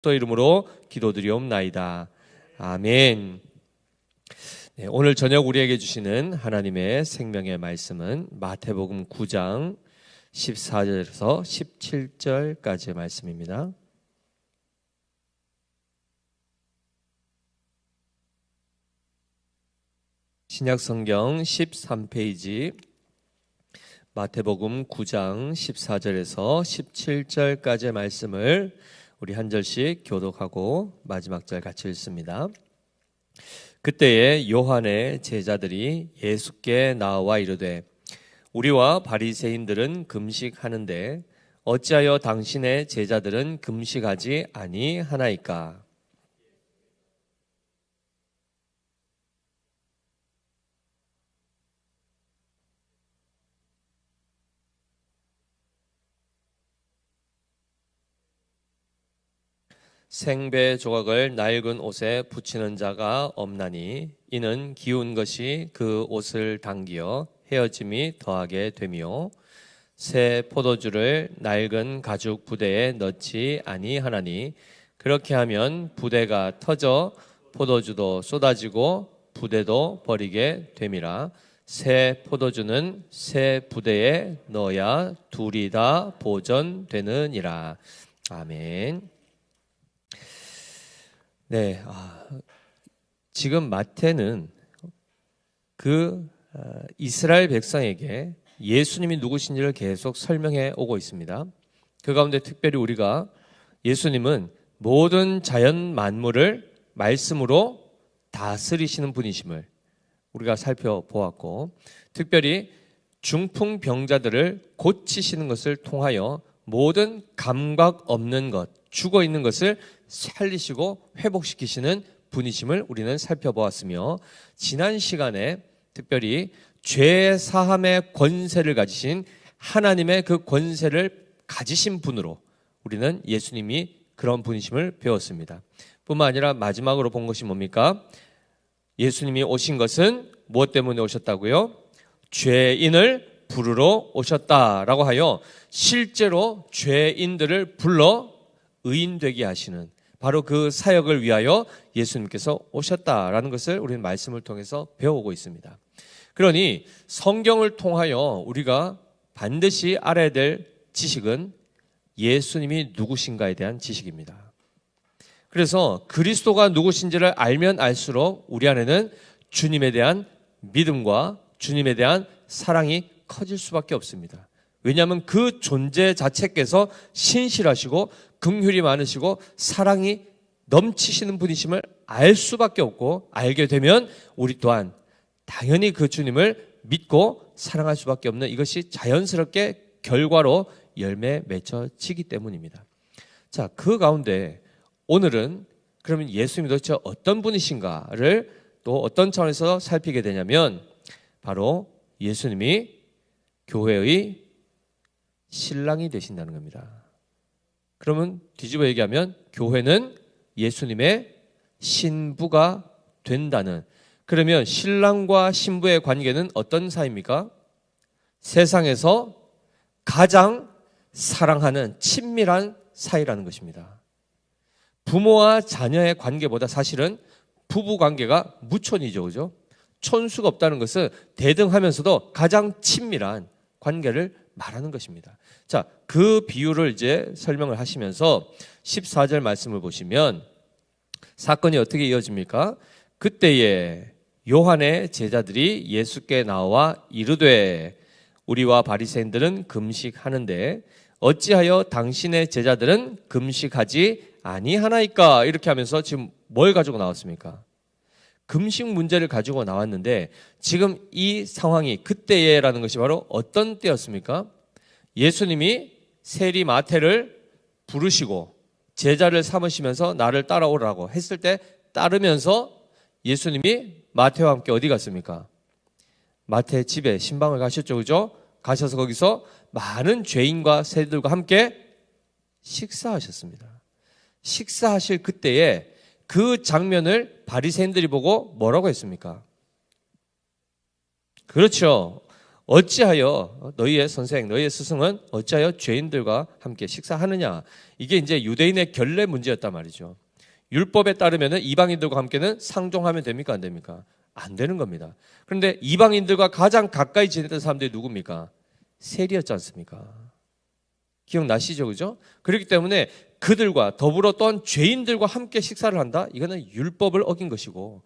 또 이름으로 기도드리옵나이다. 아멘. 네, 오늘 저녁 우리에게 주시는 하나님의 생명의 말씀은 마태복음 9장 14절에서 17절까지의 말씀입니다. 신약성경 13페이지 마태복음 9장 14절에서 17절까지의 말씀을 우리 한 절씩 교독하고 마지막 절 같이 읽습니다. 그때에 요한의 제자들이 예수께 나와 이르되 우리와 바리새인들은 금식하는데 어찌하여 당신의 제자들은 금식하지 아니하나이까? 생배 조각을 낡은 옷에 붙이는 자가 없나니 이는 기운 것이 그 옷을 당기어 헤어짐이 더하게 되며 새 포도주를 낡은 가죽 부대에 넣지 아니하나니 그렇게 하면 부대가 터져 포도주도 쏟아지고 부대도 버리게 됨이라. 새 포도주는 새 부대에 넣어야 둘이 다 보존되느니라. 아멘. 네, 지금 마태는 이스라엘 백성에게 예수님이 누구신지를 계속 설명해 오고 있습니다. 그 가운데 특별히 우리가 예수님은 모든 자연 만물을 말씀으로 다스리시는 분이심을 우리가 살펴보았고, 특별히 중풍병자들을 고치시는 것을 통하여 모든 감각 없는 것, 죽어 있는 것을 살리시고 회복시키시는 분이심을 우리는 살펴보았으며, 지난 시간에 특별히 죄 사함의 권세를 가지신 하나님의 그 권세를 가지신 분으로 우리는 예수님이 그런 분이심을 배웠습니다. 뿐만 아니라 마지막으로 본 것이 뭡니까? 예수님이 오신 것은 무엇 때문에 오셨다고요? 죄인을 부르러 오셨다라고 하여 실제로 죄인들을 불러 의인되게 하시는 바로 그 사역을 위하여 예수님께서 오셨다라는 것을 우리는 말씀을 통해서 배워오고 있습니다. 그러니 성경을 통하여 우리가 반드시 알아야 될 지식은 예수님이 누구신가에 대한 지식입니다. 그래서 그리스도가 누구신지를 알면 알수록 우리 안에는 주님에 대한 믿음과 주님에 대한 사랑이 커질 수밖에 없습니다. 왜냐하면 그 존재 자체께서 신실하시고 긍휼이 많으시고 사랑이 넘치시는 분이심을 알 수밖에 없고, 알게 되면 우리 또한 당연히 그 주님을 믿고 사랑할 수밖에 없는, 이것이 자연스럽게 결과로 열매 맺혀지기 때문입니다. 자, 그 가운데 오늘은 그러면 예수님이 도대체 어떤 분이신가를 또 어떤 차원에서 살피게 되냐면, 바로 예수님이 교회의 신랑이 되신다는 겁니다. 그러면 뒤집어 얘기하면 교회는 예수님의 신부가 된다는, 그러면 신랑과 신부의 관계는 어떤 사이입니까? 세상에서 가장 사랑하는 친밀한 사이라는 것입니다. 부모와 자녀의 관계보다 사실은 부부 관계가 무촌이죠, 그죠? 촌수가 없다는 것은 대등하면서도 가장 친밀한 관계를 말하는 것입니다. 자, 그 비유를 이제 설명을 하시면서 14절 말씀을 보시면 사건이 어떻게 이어집니까? 그때에 요한의 제자들이 예수께 나와 이르되 우리와 바리새인들은 금식하는데 어찌하여 당신의 제자들은 금식하지 아니하나이까? 이렇게 하면서 지금 뭘 가지고 나왔습니까? 금식 문제를 가지고 나왔는데, 지금 이 상황이 그때에라는 것이 바로 어떤 때였습니까? 예수님이 세리 마태를 부르시고 제자를 삼으시면서 나를 따라오라고 했을 때 따르면서 예수님이 마태와 함께 어디 갔습니까? 마태 집에 신방을 가셨죠, 그죠? 가셔서 거기서 많은 죄인과 세리들과 함께 식사하셨습니다. 식사하실 그때에 그 장면을 바리새인들이 보고 뭐라고 했습니까? 그렇죠. 어찌하여 너희의 선생, 너희의 스승은 어찌하여 죄인들과 함께 식사하느냐. 이게 이제 유대인의 결례 문제였단 말이죠. 율법에 따르면 이방인들과 함께는 상종하면 됩니까? 안 됩니까? 안 되는 겁니다. 그런데 이방인들과 가장 가까이 지냈던 사람들이 누굽니까? 세리였지 않습니까? 기억나시죠? 그죠? 그렇기 때문에 그들과 더불어 또한 죄인들과 함께 식사를 한다? 이거는 율법을 어긴 것이고,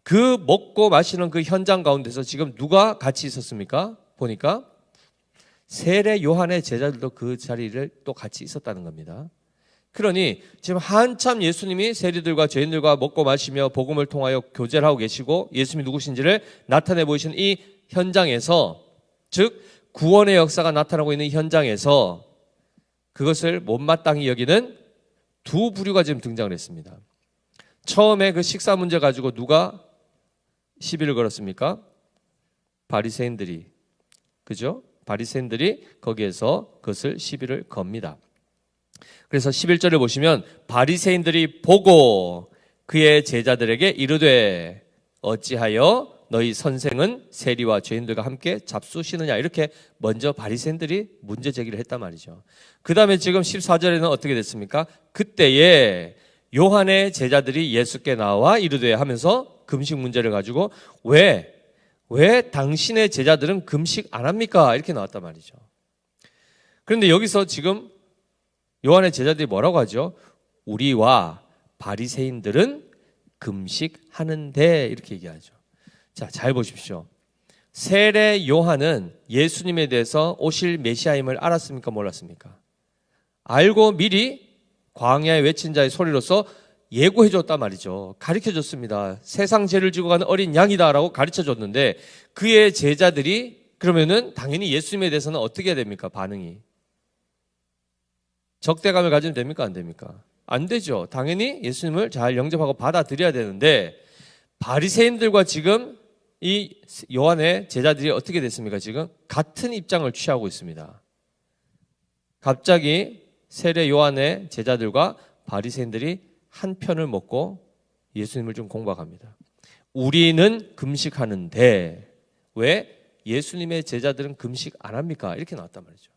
그 먹고 마시는 그 현장 가운데서 지금 누가 같이 있었습니까? 보니까 세례 요한의 제자들도 그 자리를 또 같이 있었다는 겁니다. 그러니 지금 한참 예수님이 세리들과 죄인들과 먹고 마시며 복음을 통하여 교제를 하고 계시고 예수님이 누구신지를 나타내 보이신 이 현장에서, 즉 구원의 역사가 나타나고 있는 현장에서 그것을 못마땅히 여기는 두 부류가 지금 등장을 했습니다. 처음에 그 식사 문제 가지고 누가 시비를 걸었습니까? 바리새인들이, 그죠? 바리새인들이 거기에서 그것을 시비를 겁니다. 그래서 11절을 보시면 바리새인들이 보고 그의 제자들에게 이르되 어찌하여 너희 선생은 세리와 죄인들과 함께 잡수시느냐, 이렇게 먼저 바리새인들이 문제 제기를 했단 말이죠. 그 다음에 지금 14절에는 어떻게 됐습니까? 그때에 요한의 제자들이 예수께 나와 이르되 하면서 금식 문제를 가지고 왜 당신의 제자들은 금식 안 합니까? 이렇게 나왔단 말이죠. 그런데 여기서 지금 요한의 제자들이 뭐라고 하죠? 우리와 바리새인들은 금식하는데, 이렇게 얘기하죠. 자, 잘 보십시오. 세례 요한은 예수님에 대해서 오실 메시아임을 알았습니까? 몰랐습니까? 알고 미리 광야에 외친 자의 소리로서 예고해 줬단 말이죠. 가르쳐 줬습니다. 세상 죄를 지고 가는 어린 양이다라고 가르쳐 줬는데, 그의 제자들이 그러면은 당연히 예수님에 대해서는 어떻게 해야 됩니까? 반응이 적대감을 가지면 됩니까? 안 됩니까? 안 되죠. 당연히 예수님을 잘 영접하고 받아들여야 되는데, 바리새인들과 지금 이 요한의 제자들이 어떻게 됐습니까? 지금 같은 입장을 취하고 있습니다. 갑자기 세례 요한의 제자들과 바리새인들이 한 편을 먹고 예수님을 좀 공박합니다. 우리는 금식하는데 왜 예수님의 제자들은 금식 안 합니까? 이렇게 나왔단 말이죠.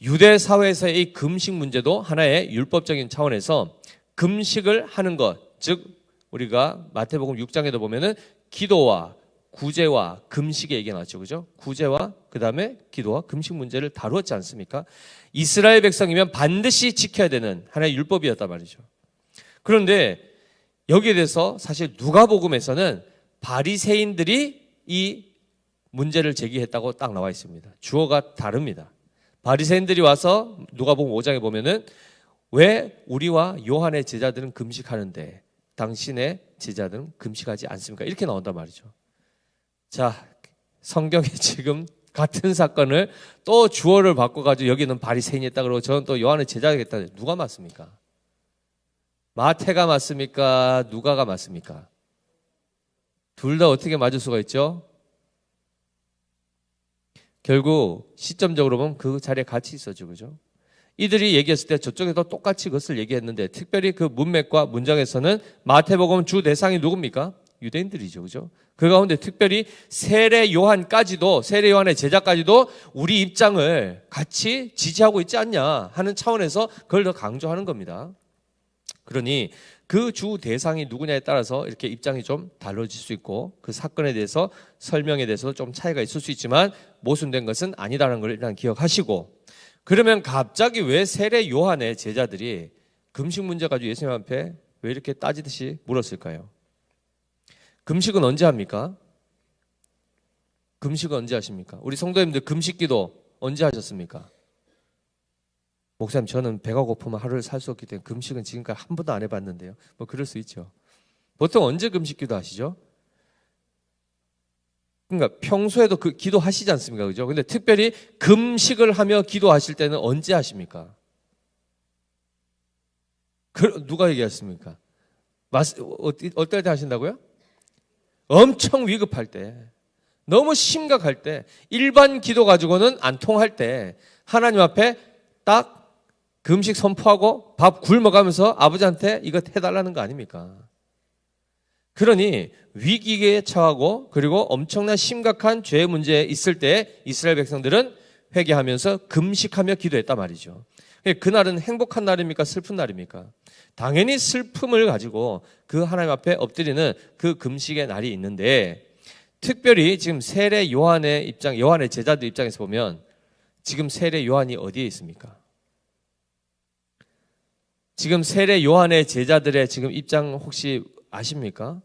유대 사회에서의 이 금식 문제도 하나의 율법적인 차원에서 금식을 하는 것, 즉 우리가 마태복음 6장에도 보면은 기도와 구제와 금식의 얘기가 나왔죠. 그죠? 구제와 그다음에 기도와 금식 문제를 다루었지 않습니까? 이스라엘 백성이면 반드시 지켜야 되는 하나의 율법이었단 말이죠. 그런데 여기에 대해서 사실 누가복음에서는 바리새인들이 이 문제를 제기했다고 딱 나와 있습니다. 주어가 다릅니다. 바리새인들이 와서 누가복음 5장에 보면은 왜 우리와 요한의 제자들은 금식하는데 당신의 제자들은 금식하지 않습니까? 이렇게 나온단 말이죠. 자, 성경에 지금 같은 사건을 또 주어를 바꿔가지고 여기는 바리새인이 했다 그러고 저는 또 요한의 제자가 했다. 누가 맞습니까? 마태가 맞습니까? 누가가 맞습니까? 둘 다 어떻게 맞을 수가 있죠? 결국 시점적으로 보면 그 자리에 같이 있었죠. 그죠? 이들이 얘기했을 때 저쪽에도 똑같이 그것을 얘기했는데, 특별히 그 문맥과 문장에서는 마태복음 주 대상이 누굽니까? 유대인들이죠. 그죠? 그 가운데 특별히 세례 요한까지도, 세례 요한의 제자까지도 우리 입장을 같이 지지하고 있지 않냐 하는 차원에서 그걸 더 강조하는 겁니다. 그러니 그 주 대상이 누구냐에 따라서 이렇게 입장이 좀 달라질 수 있고, 그 사건에 대해서 설명에 대해서도 좀 차이가 있을 수 있지만 모순된 것은 아니다라는 걸 일단 기억하시고, 그러면 갑자기 왜 세례 요한의 제자들이 금식 문제 가지고 예수님 앞에 왜 이렇게 따지듯이 물었을까요? 금식은 언제 합니까? 금식은 언제 하십니까? 우리 성도님들 금식기도 언제 하셨습니까? 목사님, 저는 배가 고프면 하루를 살 수 없기 때문에 금식은 지금까지 한 번도 안 해봤는데요. 뭐 그럴 수 있죠. 보통 언제 금식기도 하시죠? 그러니까 평소에도 그 기도하시지 않습니까? 그죠? 근데 특별히 금식을 하며 기도하실 때는 언제 하십니까? 누가 얘기했습니까? 어떨 때 하신다고요? 엄청 위급할 때, 너무 심각할 때, 일반 기도 가지고는 안 통할 때 하나님 앞에 딱 금식 선포하고 밥 굶어가면서 아버지한테 이것 해달라는 거 아닙니까? 그러니 위기에 처하고 그리고 엄청난 심각한 죄의 문제에 있을 때 이스라엘 백성들은 회개하면서 금식하며 기도했단 말이죠. 그날은 행복한 날입니까? 슬픈 날입니까? 당연히 슬픔을 가지고 그 하나님 앞에 엎드리는 그 금식의 날이 있는데, 특별히 지금 세례 요한의 입장, 요한의 제자들 입장에서 보면 지금 세례 요한이 어디에 있습니까? 지금 세례 요한의 제자들의 지금 입장 혹시 아십니까?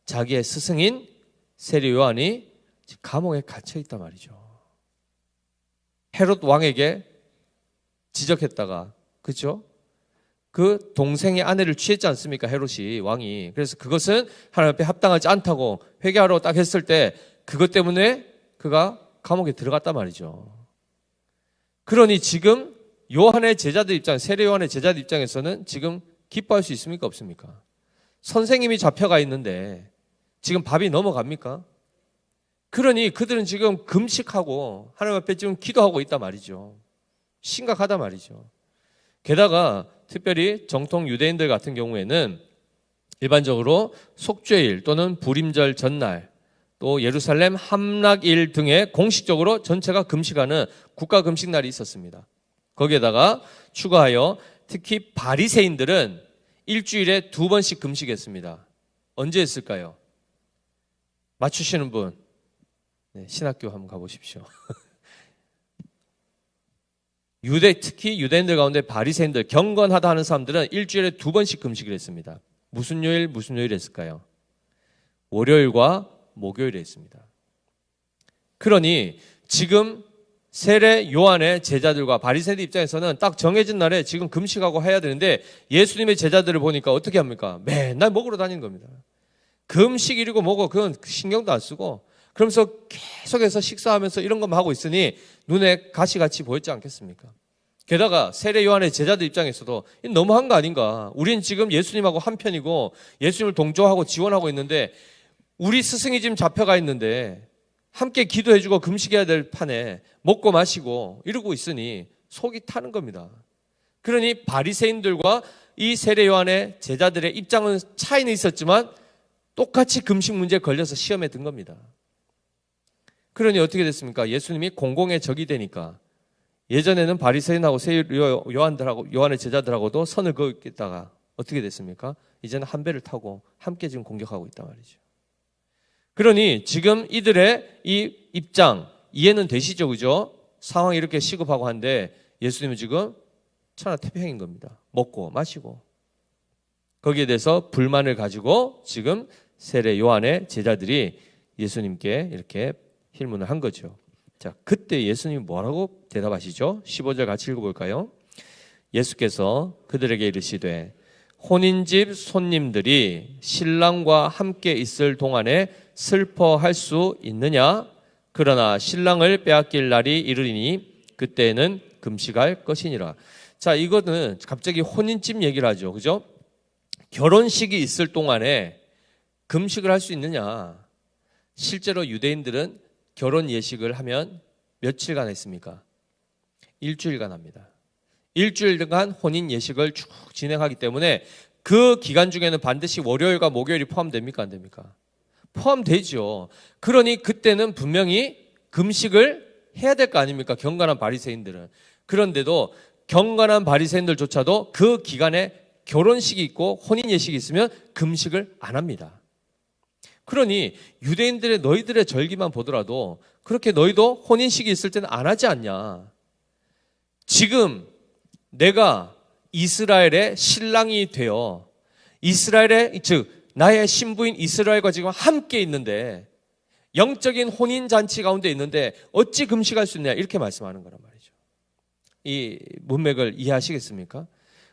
자기의 스승인 세례 요한이 감옥에 갇혀 있단 말이죠. 헤롯 왕에게 지적했다가, 그렇죠? 그 동생의 아내를 취했지 않습니까? 헤롯이, 왕이. 그래서 그것은 하나님 앞에 합당하지 않다고 회개하러 딱 했을 때 그것 때문에 그가 감옥에 들어갔단 말이죠. 그러니 지금 요한의 제자들 입장, 세례 요한의 제자들 입장에서는 지금 기뻐할 수 있습니까? 없습니까? 선생님이 잡혀가 있는데 지금 밥이 넘어갑니까? 그러니 그들은 지금 금식하고 하나님 앞에 지금 기도하고 있단 말이죠. 심각하단 말이죠. 게다가 특별히 정통 유대인들 같은 경우에는 일반적으로 속죄일 또는 불임절 전날, 또 예루살렘 함락일 등에 공식적으로 전체가 금식하는 국가 금식날이 있었습니다. 거기에다가 추가하여 특히 바리새인들은 일주일에 2번씩 금식했습니다. 언제 했을까요? 맞추시는 분? 네, 신학교 한번 가보십시오. 특히 유대인들 가운데 바리새인들, 경건하다 하는 사람들은 일주일에 2번씩 금식을 했습니다. 무슨 요일 했을까요? 월요일과 목요일에 했습니다. 그러니 지금 세례 요한의 제자들과 바리새인들 입장에서는 딱 정해진 날에 지금 금식하고 해야 되는데, 예수님의 제자들을 보니까 어떻게 합니까? 맨날 먹으러 다니는 겁니다. 금식일이고 뭐고 그건 신경도 안 쓰고 그러면서 계속해서 식사하면서 이런 것만 하고 있으니 눈에 가시같이 보였지 않겠습니까? 게다가 세례 요한의 제자들 입장에서도 너무한 거 아닌가? 우린 지금 예수님하고 한편이고 예수님을 동조하고 지원하고 있는데 우리 스승이 지금 잡혀가 있는데 함께 기도해주고 금식해야 될 판에 먹고 마시고 이러고 있으니 속이 타는 겁니다. 그러니 바리새인들과 이 세례 요한의 제자들의 입장은 차이는 있었지만 똑같이 금식 문제에 걸려서 시험에 든 겁니다. 그러니 어떻게 됐습니까? 예수님이 공공의 적이 되니까 예전에는 바리새인하고 세례 요한들하고 요한의 제자들하고도 선을 그었다가 어떻게 됐습니까? 이제는 한 배를 타고 함께 지금 공격하고 있단 말이죠. 그러니 지금 이들의 이 입장 이해는 되시죠, 그죠? 상황이 이렇게 시급하고 한데 예수님은 지금 천하태평인 겁니다. 먹고 마시고. 거기에 대해서 불만을 가지고 지금 세례 요한의 제자들이 예수님께 이렇게 힐문을 한 거죠. 자, 그때 예수님이 뭐라고 대답하시죠? 15절 같이 읽어볼까요? 예수께서 그들에게 이르시되 혼인집 손님들이 신랑과 함께 있을 동안에 슬퍼할 수 있느냐? 그러나 신랑을 빼앗길 날이 이르리니 그때는 금식할 것이니라. 자, 이거는 갑자기 혼인집 얘기를 하죠. 그죠? 결혼식이 있을 동안에 금식을 할 수 있느냐? 실제로 유대인들은 결혼 예식을 하면 며칠간 했습니까? 일주일간 합니다. 일주일간 혼인 예식을 쭉 진행하기 때문에 그 기간 중에는 반드시 월요일과 목요일이 포함됩니까? 안 됩니까? 포함되죠. 그러니 그때는 분명히 금식을 해야 될 거 아닙니까? 경건한 바리새인들은. 그런데도 경건한 바리새인들조차도 그 기간에 결혼식이 있고 혼인 예식이 있으면 금식을 안 합니다. 그러니 유대인들의 너희들의 절기만 보더라도 그렇게 너희도 혼인식이 있을 때는 안 하지 않냐? 지금 내가 이스라엘의 신랑이 되어 이스라엘의 즉 나의 신부인 이스라엘과 지금 함께 있는데 영적인 혼인 잔치 가운데 있는데 어찌 금식할 수 있냐 이렇게 말씀하는 거란 말이죠. 이 문맥을 이해하시겠습니까?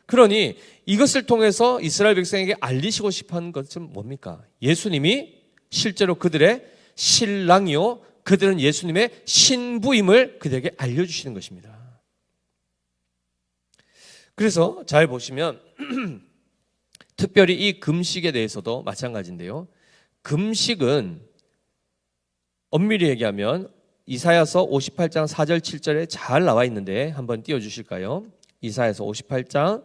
그러니 이것을 통해서 이스라엘 백성에게 알리시고 싶은 것은 뭡니까? 예수님이 실제로 그들의 신랑이요 그들은 예수님의 신부임을 그들에게 알려주시는 것입니다. 그래서 잘 보시면 특별히 이 금식에 대해서도 마찬가지인데요. 금식은 엄밀히 얘기하면 이사야서 58장 4절 7절에 잘 나와 있는데 한번 띄워주실까요? 이사야서 58장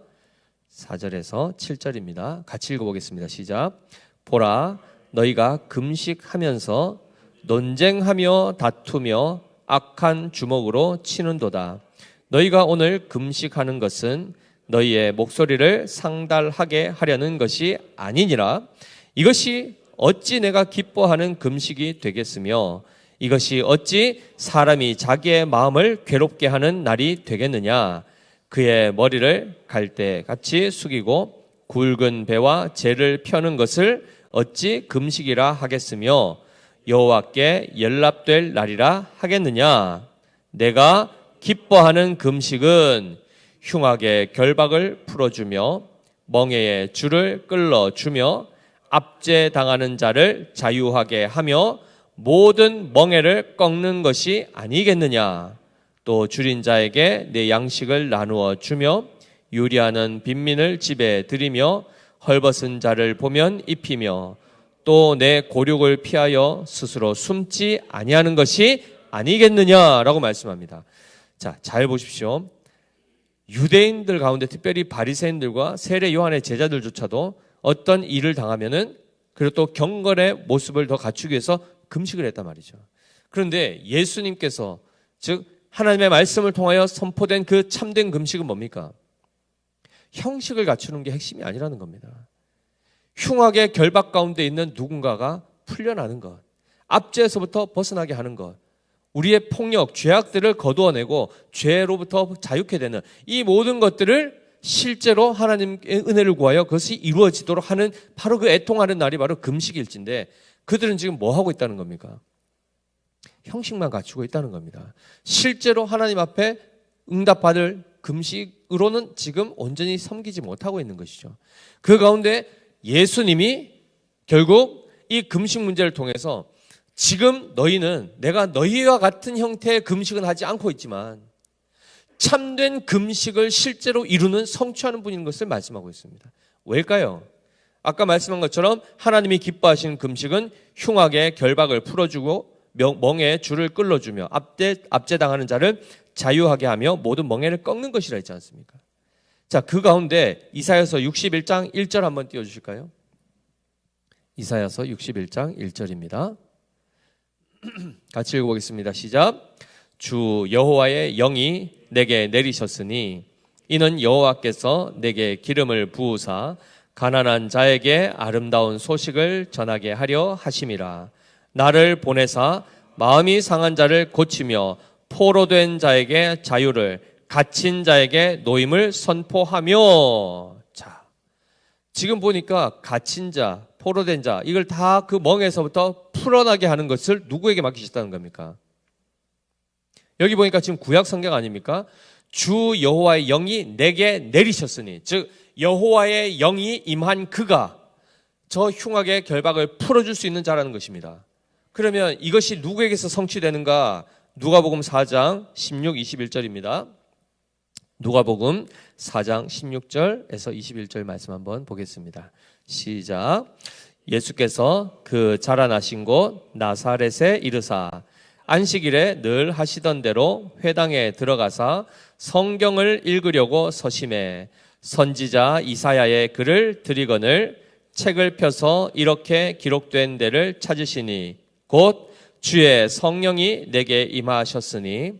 4절에서 7절입니다. 같이 읽어보겠습니다. 시작. 보라, 너희가 금식하면서 논쟁하며 다투며 악한 주먹으로 치는도다. 너희가 오늘 금식하는 것은 너희의 목소리를 상달하게 하려는 것이 아니니라. 이것이 어찌 내가 기뻐하는 금식이 되겠으며 이것이 어찌 사람이 자기의 마음을 괴롭게 하는 날이 되겠느냐. 그의 머리를 갈대같이 숙이고 굵은 배와 재를 펴는 것을 어찌 금식이라 하겠으며 여호와께 연락될 날이라 하겠느냐. 내가 기뻐하는 금식은 흉악의 결박을 풀어주며 멍에의 줄을 끌어주며 압제당하는 자를 자유하게 하며 모든 멍에를 꺾는 것이 아니겠느냐. 또 줄인 자에게 내 양식을 나누어 주며 유리하는 빈민을 집에 들이며 헐벗은 자를 보면 입히며 또 내 고륙을 피하여 스스로 숨지 아니하는 것이 아니겠느냐라고 말씀합니다. 자, 잘 보십시오. 유대인들 가운데 특별히 바리새인들과 세례 요한의 제자들조차도 어떤 일을 당하면은 그리고 또 경건의 모습을 더 갖추기 위해서 금식을 했단 말이죠. 그런데 예수님께서 즉 하나님의 말씀을 통하여 선포된 그 참된 금식은 뭡니까? 형식을 갖추는 게 핵심이 아니라는 겁니다. 흉악의 결박 가운데 있는 누군가가 풀려나는 것, 압제에서부터 벗어나게 하는 것, 우리의 폭력, 죄악들을 거두어내고 죄로부터 자유케 되는 이 모든 것들을 실제로 하나님의 은혜를 구하여 그것이 이루어지도록 하는 바로 그 애통하는 날이 바로 금식일지인데 그들은 지금 뭐 하고 있다는 겁니까? 형식만 갖추고 있다는 겁니다. 실제로 하나님 앞에 응답받을 금식으로는 지금 온전히 섬기지 못하고 있는 것이죠. 그 가운데 예수님이 결국 이 금식 문제를 통해서 지금 너희는 내가 너희와 같은 형태의 금식은 하지 않고 있지만 참된 금식을 실제로 이루는 성취하는 분인 것을 말씀하고 있습니다. 왜일까요? 아까 말씀한 것처럼 하나님이 기뻐하시는 금식은 흉악의 결박을 풀어주고 멍에 줄을 끌어주며 압제당하는 자를 자유하게 하며 모든 멍에를 꺾는 것이라 했지 않습니까? 자, 그 가운데 이사야서 61장 1절 한번 띄워주실까요? 이사야서 61장 1절입니다. 같이 읽어보겠습니다. 시작. 주 여호와의 영이 내게 내리셨으니 이는 여호와께서 내게 기름을 부으사 가난한 자에게 아름다운 소식을 전하게 하려 하심이라. 나를 보내사 마음이 상한 자를 고치며 포로된 자에게 자유를 갇힌 자에게 노임을 선포하며. 자, 지금 보니까 갇힌 자, 포로된 자 이걸 다 그 멍에서부터 풀어나게 하는 것을 누구에게 맡기셨다는 겁니까? 여기 보니까 지금 구약 성경 아닙니까? 주 여호와의 영이 내게 내리셨으니 즉 여호와의 영이 임한 그가 저 흉악의 결박을 풀어줄 수 있는 자라는 것입니다. 그러면 이것이 누구에게서 성취되는가? 누가복음 4장 16, 21절입니다. 누가복음 4장 16절에서 21절 말씀 한번 보겠습니다. 시작. 예수께서 그 자라나신 곳 나사렛에 이르사 안식일에 늘 하시던 대로 회당에 들어가사 성경을 읽으려고 서심해 선지자 이사야의 글을 들이거늘 책을 펴서 이렇게 기록된 데를 찾으시니 곧 주의 성령이 내게 임하셨으니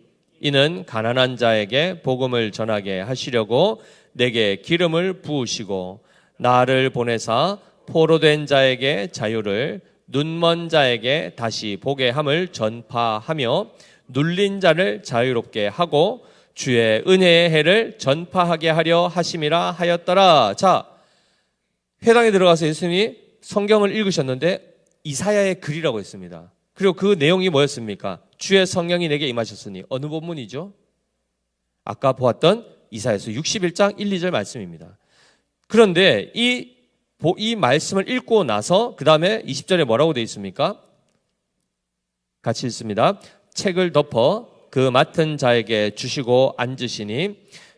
이는 가난한 자에게 복음을 전하게 하시려고 내게 기름을 부으시고 나를 보내사 포로된 자에게 자유를 눈먼 자에게 다시 보게 함을 전파하며 눌린 자를 자유롭게 하고 주의 은혜의 해를 전파하게 하려 하심이라 하였더라. 자, 회당에 들어가서 예수님이 성경을 읽으셨는데 이사야의 글이라고 했습니다. 그리고 그 내용이 뭐였습니까? 주의 성령이 내게 임하셨으니. 어느 본문이죠? 아까 보았던 이사야서 61장 1, 2절 말씀입니다. 그런데 이 말씀을 읽고 나서 그 다음에 20절에 뭐라고 되어 있습니까? 같이 읽습니다. 책을 덮어 그 맡은 자에게 주시고 앉으시니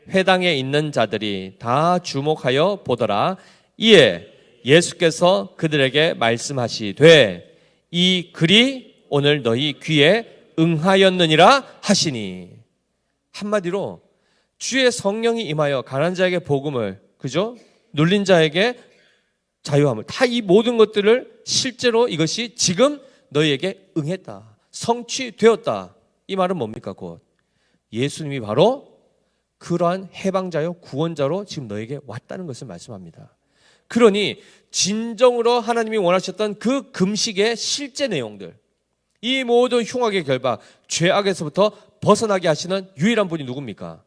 회당에 있는 자들이 다 주목하여 보더라. 이에 예수께서 그들에게 말씀하시되 이 글이 오늘 너희 귀에 응하였느니라 하시니. 한마디로 주의 성령이 임하여 가난한 자에게 복음을, 그죠? 눌린 자에게 자유함을, 다 이 모든 것들을 실제로 이것이 지금 너희에게 응했다, 성취되었다. 이 말은 뭡니까? 곧 예수님이 바로 그러한 해방자요 구원자로 지금 너에게 왔다는 것을 말씀합니다. 그러니 진정으로 하나님이 원하셨던 그 금식의 실제 내용들, 이 모든 흉악의 결박, 죄악에서부터 벗어나게 하시는 유일한 분이 누굽니까?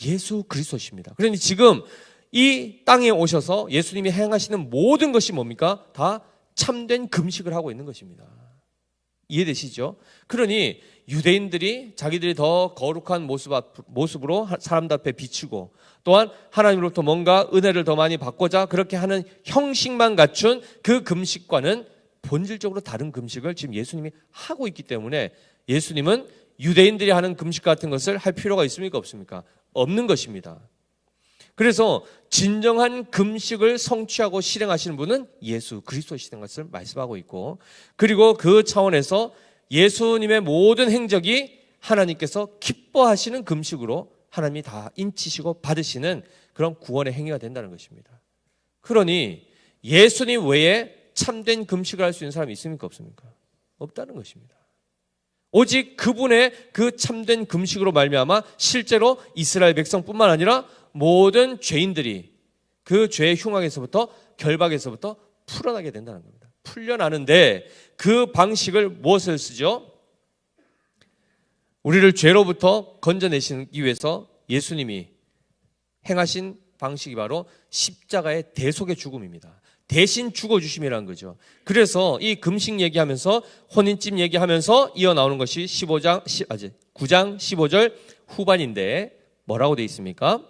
예수 그리스도십니다. 그러니 지금 이 땅에 오셔서 예수님이 행하시는 모든 것이 뭡니까? 다 참된 금식을 하고 있는 것입니다. 이해되시죠? 그러니 유대인들이 자기들이 더 거룩한 모습으로 사람들 앞에 비추고, 또한 하나님으로부터 뭔가 은혜를 더 많이 받고자 그렇게 하는 형식만 갖춘 그 금식과는 본질적으로 다른 금식을 지금 예수님이 하고 있기 때문에 예수님은 유대인들이 하는 금식 같은 것을 할 필요가 있습니까? 없습니까? 없는 것입니다. 그래서 진정한 금식을 성취하고 실행하시는 분은 예수 그리스도시된 것을 말씀하고 있고, 그리고 그 차원에서 예수님의 모든 행적이 하나님께서 기뻐하시는 금식으로 하나님이 다 인치시고 받으시는 그런 구원의 행위가 된다는 것입니다. 그러니 예수님 외에 참된 금식을 할 수 있는 사람이 있습니까? 없습니까? 없다는 것입니다. 오직 그분의 그 참된 금식으로 말미암아 실제로 이스라엘 백성뿐만 아니라 모든 죄인들이 그 죄의 흉악에서부터, 결박에서부터 풀어나게 된다는 겁니다. 풀려나는데 그 방식을 무엇을 쓰죠? 우리를 죄로부터 건져내시기 위해서 예수님이 행하신 방식이 바로 십자가의 대속의 죽음입니다. 대신 죽어주심이라는 거죠. 그래서 이 금식 얘기하면서, 혼인집 얘기하면서 이어나오는 것이 9장 15절 후반인데 뭐라고 되어 있습니까?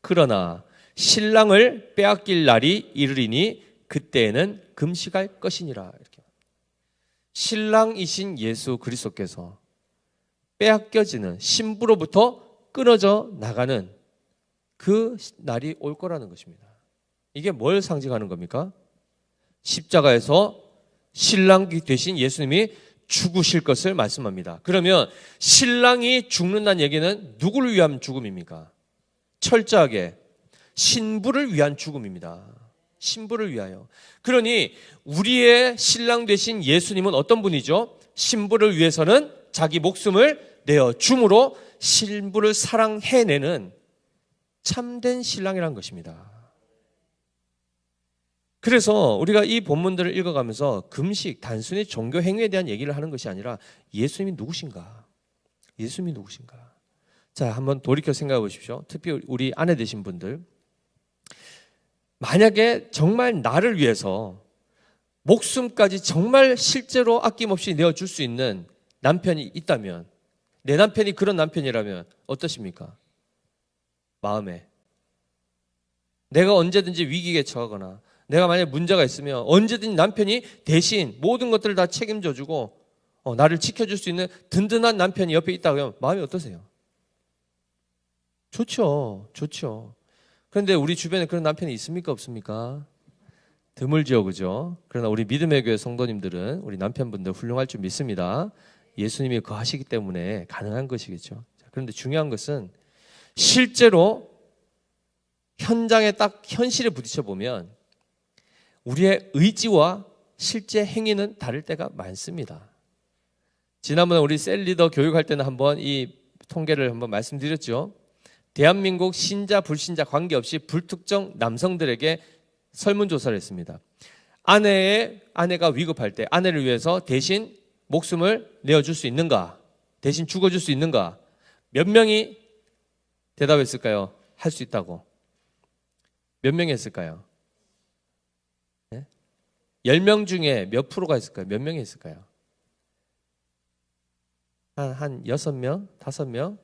그러나 신랑을 빼앗길 날이 이르리니 그때에는 금식할 것이니라. 이렇게. 신랑이신 예수 그리스도께서 빼앗겨지는, 신부로부터 끊어져 나가는 그 날이 올 거라는 것입니다. 이게 뭘 상징하는 겁니까? 십자가에서 신랑이 되신 예수님이 죽으실 것을 말씀합니다. 그러면 신랑이 죽는다는 얘기는 누구를 위한 죽음입니까? 철저하게 신부를 위한 죽음입니다. 신부를 위하여. 그러니 우리의 신랑 되신 예수님은 어떤 분이죠? 신부를 위해서는 자기 목숨을 내어 줌으로 신부를 사랑해내는 참된 신랑이라는 것입니다. 그래서 우리가 이 본문들을 읽어가면서 금식, 단순히 종교 행위에 대한 얘기를 하는 것이 아니라 예수님이 누구신가? 예수님이 누구신가? 자, 한번 돌이켜 생각해 보십시오. 특히 우리 아내 되신 분들, 만약에 정말 나를 위해서 목숨까지 정말 실제로 아낌없이 내어줄 수 있는 남편이 있다면, 내 남편이 그런 남편이라면 어떠십니까? 마음에 내가 언제든지 위기에 처하거나 내가 만약에 문제가 있으면 언제든지 남편이 대신 모든 것들을 다 책임져주고 나를 지켜줄 수 있는 든든한 남편이 옆에 있다고 하면 마음이 어떠세요? 좋죠. 좋죠. 그런데 우리 주변에 그런 남편이 있습니까? 없습니까? 드물죠. 그죠? 그러나 우리 믿음의 교회 성도님들은 우리 남편분들 훌륭할 줄 믿습니다. 예수님이 그거 하시기 때문에 가능한 것이겠죠. 그런데 중요한 것은 실제로 현장에 딱 현실에 부딪혀 보면 우리의 의지와 실제 행위는 다를 때가 많습니다. 지난번에 우리 셀리더 교육할 때는 한번 이 통계를 한번 말씀드렸죠. 대한민국 신자 불신자 관계없이 불특정 남성들에게 설문조사를 했습니다. 아내가 위급할 때 아내를 위해서 대신 목숨을 내어줄 수 있는가? 대신 죽어줄 수 있는가? 몇 명이 대답했을까요? 할 수 있다고. 몇 명이 했을까요? 네? 10명 중에 몇 프로가 했을까요? 몇 명이 했을까요? 한 6명? 5명?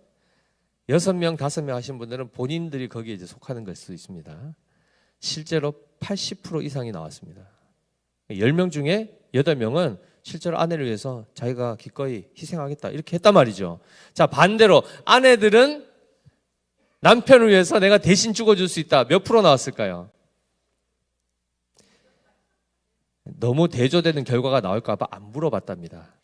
6명, 5명 하신 분들은 본인들이 거기에 이제 속하는 걸 수도 있습니다. 실제로 80% 이상이 나왔습니다. 10명 중에 8명은 실제로 아내를 위해서 자기가 기꺼이 희생하겠다 이렇게 했단 말이죠. 자, 반대로 아내들은 남편을 위해서 내가 대신 죽어줄 수 있다. 몇 프로 나왔을까요? 너무 대조되는 결과가 나올까 봐 안 물어봤답니다.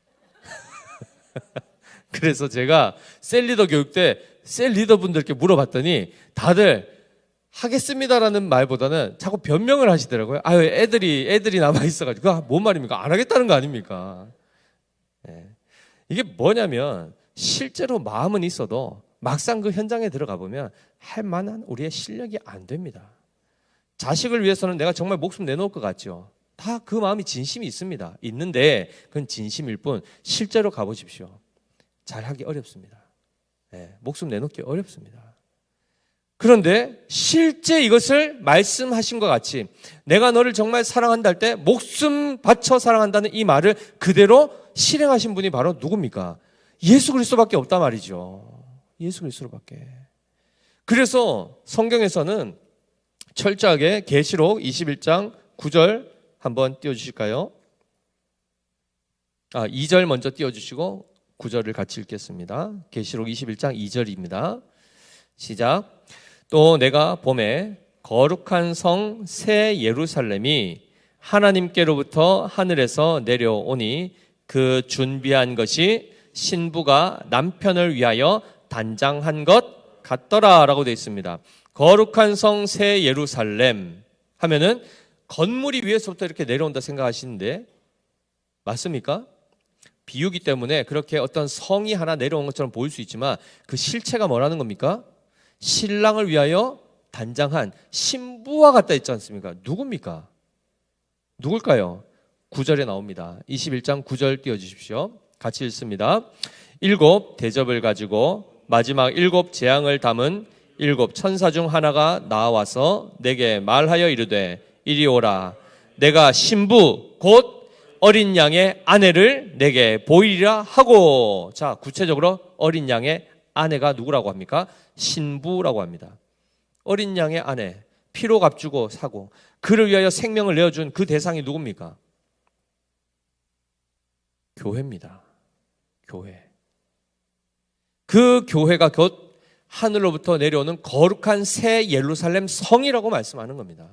그래서 제가 셀리더 교육 때 셀리더분들께 물어봤더니 다들 하겠습니다라는 말보다는 자꾸 변명을 하시더라고요. 아유, 애들이 남아있어가지고, 뭔 말입니까? 안 하겠다는 거 아닙니까? 네. 이게 뭐냐면, 실제로 마음은 있어도 막상 그 현장에 들어가 보면 할 만한 우리의 실력이 안 됩니다. 자식을 위해서는 내가 정말 목숨 내놓을 것 같죠. 다 그 마음이 진심이 있습니다. 있는데 그건 진심일 뿐 실제로 가보십시오. 잘하기 어렵습니다. 네, 목숨 내놓기 어렵습니다. 그런데 실제 이것을 말씀하신 것 같이 내가 너를 정말 사랑한다 할 때 목숨 바쳐 사랑한다는 이 말을 그대로 실행하신 분이 바로 누굽니까? 예수 그리스도밖에 없단 말이죠. 예수 그리스도밖에. 그래서 성경에서는 철저하게 계시록 21장 9절 한번 띄워주실까요? 2절 먼저 띄워주시고 9절을 같이 읽겠습니다. 계시록 21장 2절입니다. 시작. 또 내가 봄에 거룩한 성 새 예루살렘이 하나님께로부터 하늘에서 내려오니 그 준비한 것이 신부가 남편을 위하여 단장한 것 같더라 라고 되어 있습니다. 거룩한 성 새 예루살렘 하면은 건물이 위에서부터 이렇게 내려온다 생각하시는데 맞습니까? 비유기 때문에 그렇게 어떤 성이 하나 내려온 것처럼 보일 수 있지만 그 실체가 뭐라는 겁니까? 신랑을 위하여 단장한 신부와 같다 했지 않습니까? 누굽니까? 누굴까요? 9절에 나옵니다. 21장 9절 띄워주십시오. 같이 읽습니다. 7 대접을 가지고 마지막 7 재앙을 담은 7 천사 중 하나가 나와서 내게 말하여 이르되 이리 오라. 내가 신부 곧 어린 양의 아내를 내게 보이리라 하고. 자, 구체적으로 어린 양의 아내가 누구라고 합니까? 신부라고 합니다. 어린 양의 아내, 피로 값주고 사고 그를 위하여 생명을 내어준 그 대상이 누굽니까? 교회입니다. 교회. 그 교회가 곧 하늘로부터 내려오는 거룩한 새 예루살렘 성이라고 말씀하는 겁니다.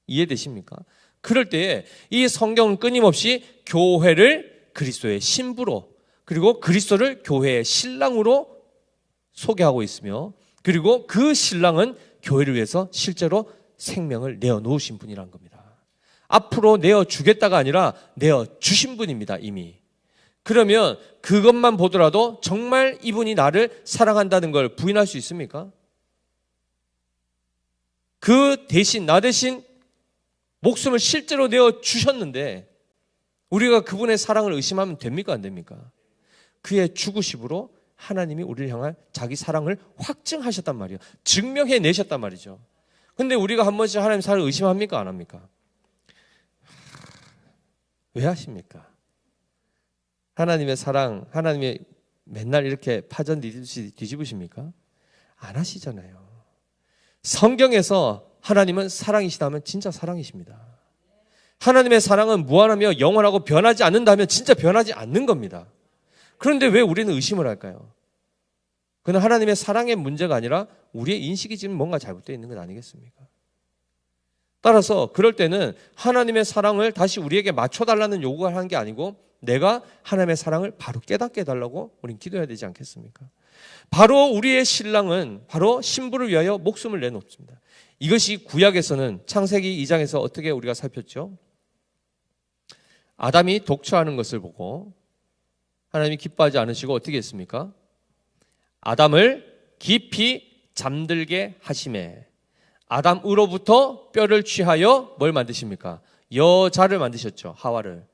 이해되십니까? 그럴 때에 이 성경은 끊임없이 교회를 그리스도의 신부로 그리고 그리스도를 교회의 신랑으로 소개하고 있으며 그리고 그 신랑은 교회를 위해서 실제로 생명을 내어놓으신 분이란 겁니다. 앞으로 내어주겠다가 아니라 내어주신 분입니다. 이미. 그러면 그것만 보더라도 정말 이분이 나를 사랑한다는 걸 부인할 수 있습니까? 그 대신 나 대신 목숨을 실제로 내어주셨는데 우리가 그분의 사랑을 의심하면 됩니까? 안 됩니까? 그의 죽으심으로 하나님이 우리를 향한 자기 사랑을 확증하셨단 말이에요. 증명해내셨단 말이죠. 근데 우리가 한 번씩 하나님 사랑을 의심합니까? 안 합니까? 왜 하십니까? 하나님의 사랑, 하나님의 맨날 이렇게 파전 뒤집으십니까? 안 하시잖아요. 성경에서 하나님은 사랑이시다면 진짜 사랑이십니다. 하나님의 사랑은 무한하며 영원하고 변하지 않는다면 진짜 변하지 않는 겁니다. 그런데 왜 우리는 의심을 할까요? 그건 하나님의 사랑의 문제가 아니라 우리의 인식이 지금 뭔가 잘못되어 있는 것 아니겠습니까? 따라서 그럴 때는 하나님의 사랑을 다시 우리에게 맞춰달라는 요구를 하는 게 아니고 내가 하나님의 사랑을 바로 깨닫게 해달라고 우린 기도해야 되지 않겠습니까? 바로 우리의 신랑은 바로 신부를 위하여 목숨을 내놓습니다. 이것이 구약에서는 창세기 2장에서 어떻게 우리가 살폈죠? 아담이 독처하는 것을 보고 하나님이 기뻐하지 않으시고 어떻게 했습니까? 아담을 깊이 잠들게 하심에 아담으로부터 뼈를 취하여 뭘 만드십니까? 여자를 만드셨죠. 하와를.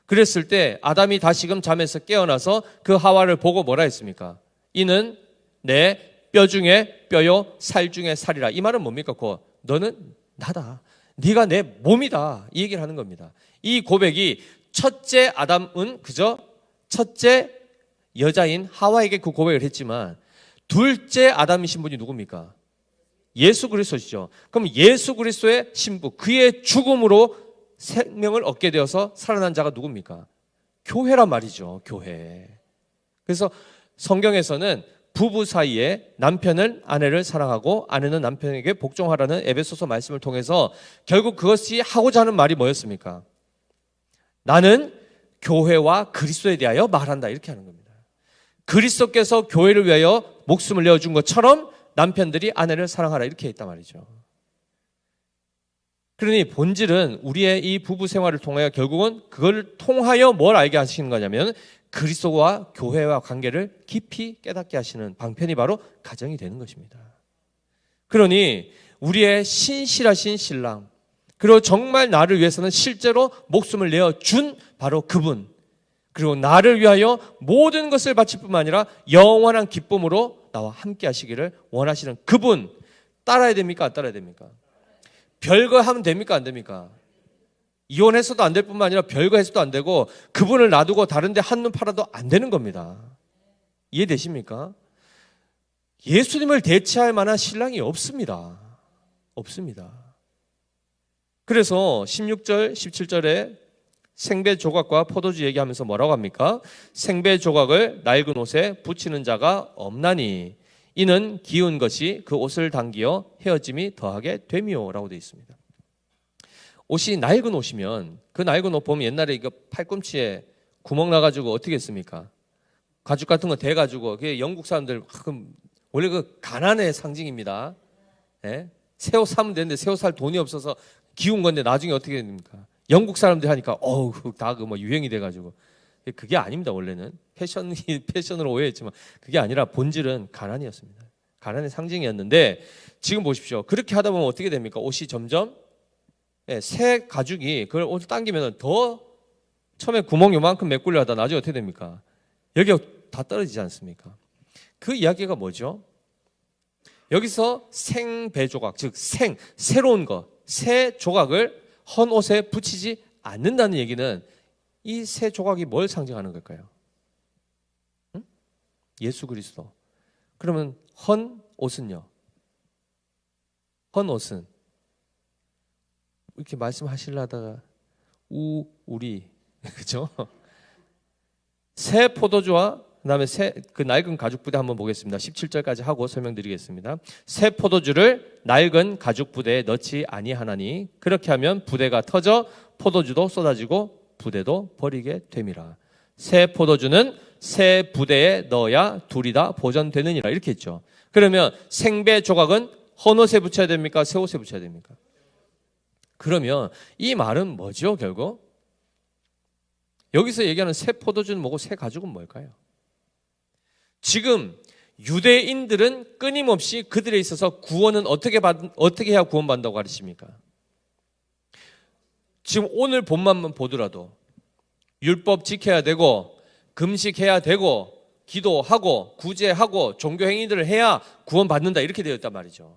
그랬을 때 아담이 다시금 잠에서 깨어나서 그 하와를 보고 뭐라 했습니까? 이는 내 뼈 중에 뼈요 살 중에 살이라. 이 말은 뭡니까? 너는 나다. 네가 내 몸이다. 이 얘기를 하는 겁니다. 이 고백이 첫째 아담은 그저 첫째 여자인 하와에게 그 고백을 했지만 둘째 아담이신 분이 누굽니까? 예수 그리스도시죠. 그럼 예수 그리스도의 신부, 그의 죽음으로 생명을 얻게 되어서 살아난 자가 누굽니까? 교회란 말이죠. 교회. 그래서 성경에서는 부부 사이에 남편은 아내를 사랑하고 아내는 남편에게 복종하라는 에베소서 말씀을 통해서 결국 그것이 하고자 하는 말이 뭐였습니까? 나는 교회와 그리스도에 대하여 말한다. 이렇게 하는 겁니다. 그리스도께서 교회를 위하여 목숨을 내어준 것처럼 남편들이 아내를 사랑하라 이렇게 했단 말이죠. 그러니 본질은 우리의 이 부부 생활을 통하여 결국은 그걸 통하여 뭘 알게 하시는 거냐면 그리스도와 교회와 관계를 깊이 깨닫게 하시는 방편이 바로 가정이 되는 것입니다. 그러니 우리의 신실하신 신랑, 그리고 정말 나를 위해서는 실제로 목숨을 내어준 바로 그분, 그리고 나를 위하여 모든 것을 바칠 뿐만 아니라 영원한 기쁨으로 나와 함께 하시기를 원하시는 그분 따라야 됩니까? 안 따라야 됩니까? 별거 하면 됩니까? 안 됩니까? 이혼해서도 안 될 뿐만 아니라 별거 해서도 안 되고 그분을 놔두고 다른 데 한눈 팔아도 안 되는 겁니다. 이해되십니까? 예수님을 대체할 만한 신랑이 없습니다. 없습니다. 그래서 16절, 17절에 생배 조각과 포도주 얘기하면서 뭐라고 합니까? 생배 조각을 낡은 옷에 붙이는 자가 없나니 이는 기운 것이 그 옷을 당기어 헤어짐이 더하게 됨이요라고 되어 있습니다. 옷이 낡은 옷이면 그 낡은 옷 보면 옛날에 이거 팔꿈치에 구멍 나가지고 어떻게 했습니까? 가죽 같은 거 대가지고 그게 영국 사람들 원래 그 가난의 상징입니다. 네? 새 옷 사면 되는데 새 옷 살 돈이 없어서 기운 건데 나중에 어떻게 됩니까? 영국 사람들이 하니까 다 그 뭐 유행이 돼가지고 그게 아닙니다. 원래는 패션으로 오해했지만 그게 아니라 본질은 가난이었습니다. 가난의 상징이었는데 지금 보십시오. 그렇게 하다 보면 어떻게 됩니까? 옷이 점점 새 가죽이 그걸 옷을 당기면 더 처음에 구멍 요만큼 메꾸려 하다 나중에 어떻게 됩니까? 여기가 다 떨어지지 않습니까? 그 이야기가 뭐죠? 여기서 생배조각, 즉 새로운 거, 새 조각을 헌 옷에 붙이지 않는다는 얘기는 이 새 조각이 뭘 상징하는 걸까요? 응? 예수 그리스도. 그러면 헌 옷은요? 헌 옷은 이렇게 말씀하시려다가 우리 그죠? 새 포도주와 그다음에 그 낡은 가죽 부대 한번 보겠습니다. 17절까지 하고 설명드리겠습니다. 새 포도주를 낡은 가죽 부대에 넣지 아니하나니 그렇게 하면 부대가 터져 포도주도 쏟아지고 부대도 버리게 됨이라. 새 포도주는 새 부대에 넣어야 둘이 다 보존되느니라 이렇게 했죠. 그러면 생배 조각은 헌 옷에 붙여야 됩니까? 새 옷에 붙여야 됩니까? 그러면 이 말은 뭐죠 결국? 여기서 얘기하는 새 포도주는 뭐고 새 가죽은 뭘까요? 지금 유대인들은 끊임없이 그들에 있어서 구원은 어떻게 해야 구원받는다고 가르칩니까? 지금 오늘 본문만 보더라도 율법 지켜야 되고 금식해야 되고 기도하고 구제하고 종교 행위들을 해야 구원받는다 이렇게 되어 있단 말이죠.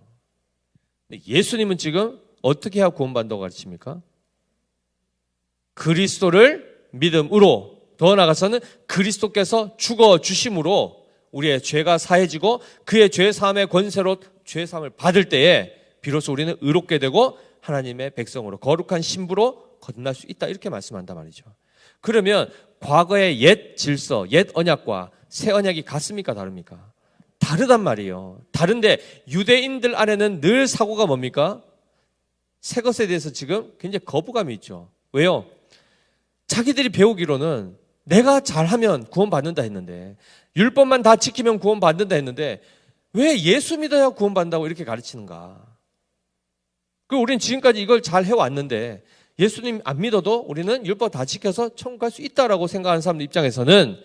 예수님은 지금 어떻게 해야 구원받는다고 가르칩니까? 그리스도를 믿음으로 더 나아가서는 그리스도께서 죽어주심으로 우리의 죄가 사해지고 그의 죄사함의 권세로 죄사함을 받을 때에 비로소 우리는 의롭게 되고 하나님의 백성으로 거룩한 신부로 거듭날 수 있다 이렇게 말씀한단 말이죠. 그러면 과거의 옛 질서, 옛 언약과 새 언약이 같습니까? 다릅니까? 다르단 말이에요. 다른데 유대인들 안에는 늘 사고가 뭡니까? 새 것에 대해서 지금 굉장히 거부감이 있죠. 왜요? 자기들이 배우기로는 내가 잘하면 구원받는다 했는데 율법만 다 지키면 구원받는다 했는데 왜 예수 믿어야 구원받는다고 이렇게 가르치는가? 우리는 지금까지 이걸 잘 해왔는데 예수님 안 믿어도 우리는 율법 다 지켜서 천국 갈 수 있다라고 생각하는 사람들 입장에서는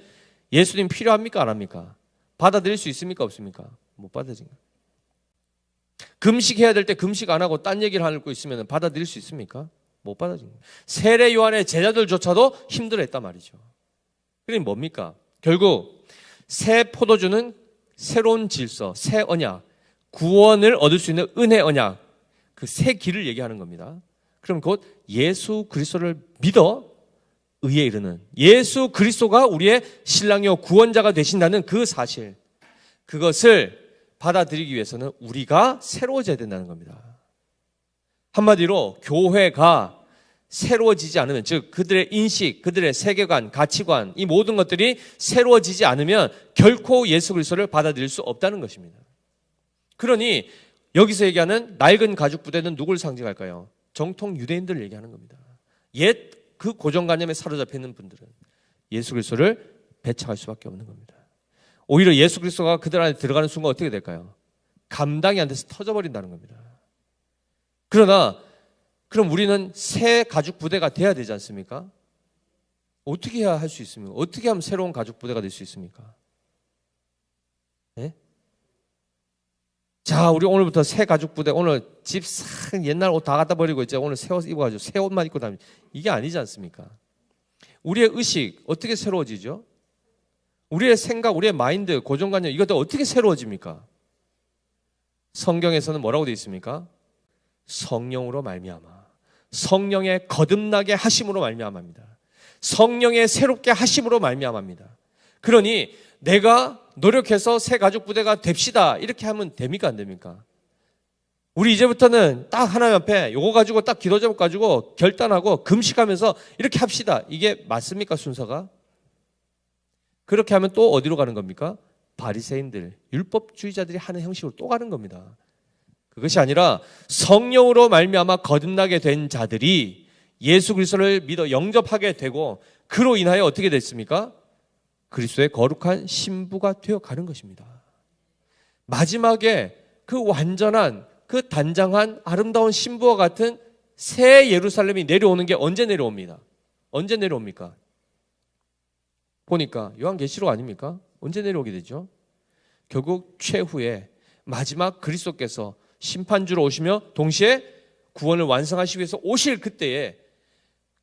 예수님 필요합니까? 안 합니까? 받아들일 수 있습니까? 없습니까? 못 받아들입니다. 금식해야 될 때 금식 안 하고 딴 얘기를 하고 있으면 받아들일 수 있습니까? 못 받아들입니다. 세례 요한의 제자들조차도 힘들어했단 말이죠. 그러니 뭡니까? 결국 새 포도주는 새로운 질서, 새 언약, 구원을 얻을 수 있는 은혜 언약, 그 새 길을 얘기하는 겁니다. 그럼 곧 예수 그리스도를 믿어 의에 이르는 예수 그리스도가 우리의 신랑이요 구원자가 되신다는 그 사실, 그것을 받아들이기 위해서는 우리가 새로워져야 된다는 겁니다. 한마디로 교회가 새로워지지 않으면, 즉 그들의 인식, 그들의 세계관, 가치관, 이 모든 것들이 새로워지지 않으면 결코 예수 그리스도를 받아들일 수 없다는 것입니다. 그러니 여기서 얘기하는 낡은 가죽 부대는 누굴 상징할까요? 정통 유대인들을 얘기하는 겁니다. 옛 그 고정관념에 사로잡혀 있는 분들은 예수 그리스도를 배척할 수밖에 없는 겁니다. 오히려 예수 그리스도가 그들 안에 들어가는 순간 어떻게 될까요? 감당이 안 돼서 터져버린다는 겁니다. 그러나 그럼 우리는 새 가죽 부대가 돼야 되지 않습니까? 어떻게 해야 할 수 있습니까? 어떻게 하면 새로운 가죽 부대가 될 수 있습니까? 네? 자, 우리 오늘부터 새 가죽 부대, 오늘 집 싹 옛날 옷 다 갖다 버리고 이제 오늘 새 옷 입어가지고 새 옷만 입고 다니면 이게 아니지 않습니까? 우리의 의식 어떻게 새로워지죠? 우리의 생각, 우리의 마인드, 고정관념 이것도 어떻게 새로워집니까? 성경에서는 뭐라고 되어 있습니까? 성령으로 말미암아, 성령의 거듭나게 하심으로 말미암아입니다. 성령의 새롭게 하심으로 말미암아입니다. 그러니 내가 노력해서 새 가죽 부대가 됩시다 이렇게 하면 됩니까 안 됩니까? 우리 이제부터는 딱 하나님 앞에 요거 가지고 딱 기도 제목 가지고 결단하고 금식하면서 이렇게 합시다. 이게 맞습니까 순서가? 그렇게 하면 또 어디로 가는 겁니까? 바리새인들, 율법주의자들이 하는 형식으로 또 가는 겁니다. 그것이 아니라 성령으로 말미암아 거듭나게 된 자들이 예수 그리스도를 믿어 영접하게 되고 그로 인하여 어떻게 됐습니까? 그리스도의 거룩한 신부가 되어 가는 것입니다. 마지막에 그 완전한 그 단장한 아름다운 신부와 같은 새 예루살렘이 내려오는 게 언제 내려옵니다? 언제 내려옵니까? 보니까 요한계시록 아닙니까? 언제 내려오게 되죠? 결국 최후에 마지막 그리스도께서 심판주로 오시며 동시에 구원을 완성하시기 위해서 오실 그때에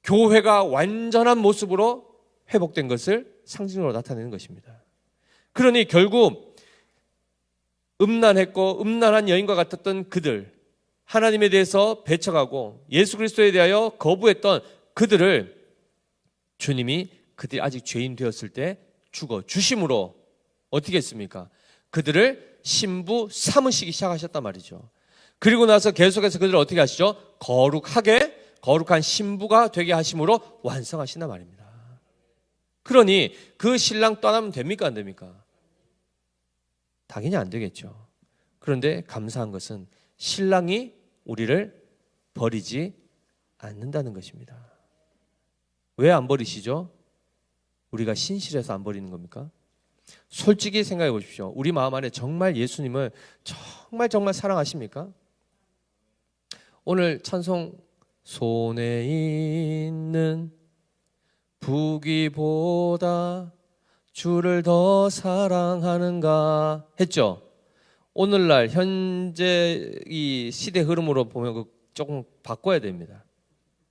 교회가 완전한 모습으로 회복된 것을 상징으로 나타내는 것입니다. 그러니 결국 음란했고 음란한 여인과 같았던 그들, 하나님에 대해서 배척하고 예수 그리스도에 대하여 거부했던 그들을 주님이 그들이 아직 죄인 되었을 때 죽어 주심으로 어떻게 했습니까? 그들을 신부 삼으시기 시작하셨단 말이죠. 그리고 나서 계속해서 그들을 어떻게 하시죠? 거룩한 신부가 되게 하심으로 완성하신단 말입니다. 그러니 그 신랑 떠나면 됩니까 안 됩니까? 당연히 안 되겠죠. 그런데 감사한 것은 신랑이 우리를 버리지 않는다는 것입니다. 왜 안 버리시죠? 우리가 신실해서 안 버리는 겁니까? 솔직히 생각해 보십시오. 우리 마음 안에 정말 예수님을 정말 사랑하십니까? 오늘 찬송 손에 있는 부귀보다 주를 더 사랑하는가 했죠. 오늘날 현재 이 시대 흐름으로 보면 조금 바꿔야 됩니다.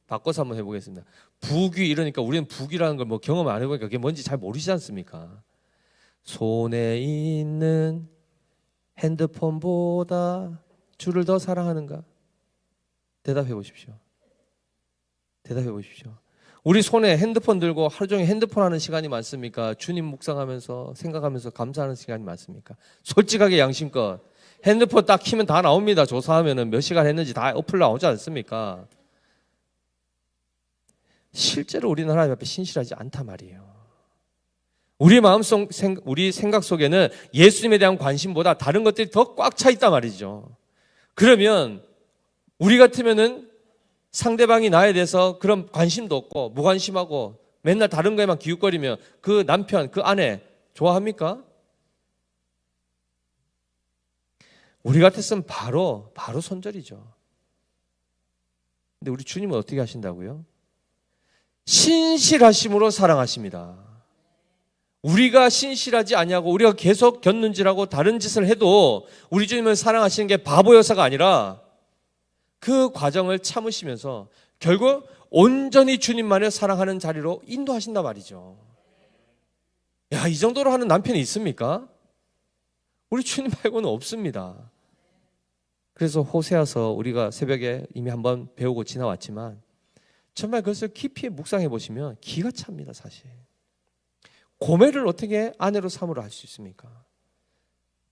바꿔서 한번 해보겠습니다. 부귀 이러니까 우리는 부귀라는 걸 뭐 경험 안 해보니까 그게 뭔지 잘 모르시지 않습니까? 손에 있는 핸드폰보다 주를 더 사랑하는가? 대답해 보십시오. 대답해 보십시오. 우리 손에 핸드폰 들고 하루 종일 핸드폰 하는 시간이 많습니까? 주님 묵상하면서 생각하면서 감사하는 시간이 많습니까? 솔직하게 양심껏 핸드폰 딱 키면 다 나옵니다. 조사하면은 몇 시간 했는지 다 어플 나오지 않습니까? 실제로 우리는 하나님 앞에 신실하지 않단 말이에요. 우리 마음속, 우리 생각 속에는 예수님에 대한 관심보다 다른 것들이 더 꽉 차 있단 말이죠. 그러면 우리 같으면은 상대방이 나에 대해서 그런 관심도 없고 무관심하고 맨날 다른 거에만 기웃거리면 그 남편, 그 아내 좋아합니까? 우리 같았으면 바로 손절이죠. 근데 우리 주님은 어떻게 하신다고요? 신실하심으로 사랑하십니다. 우리가 신실하지 아니하고 우리가 계속 곁눈질하고 다른 짓을 해도 우리 주님을 사랑하시는 게 바보여서가 아니라 그 과정을 참으시면서 결국 온전히 주님만을 사랑하는 자리로 인도하신단 말이죠. 야, 이 정도로 하는 남편이 있습니까? 우리 주님 말고는 없습니다. 그래서 호세아서 우리가 새벽에 이미 한번 배우고 지나왔지만 정말 그것을 깊이 묵상해 보시면 기가 찹니다. 사실 고멜을 어떻게 아내로 삼으러 할 수 있습니까?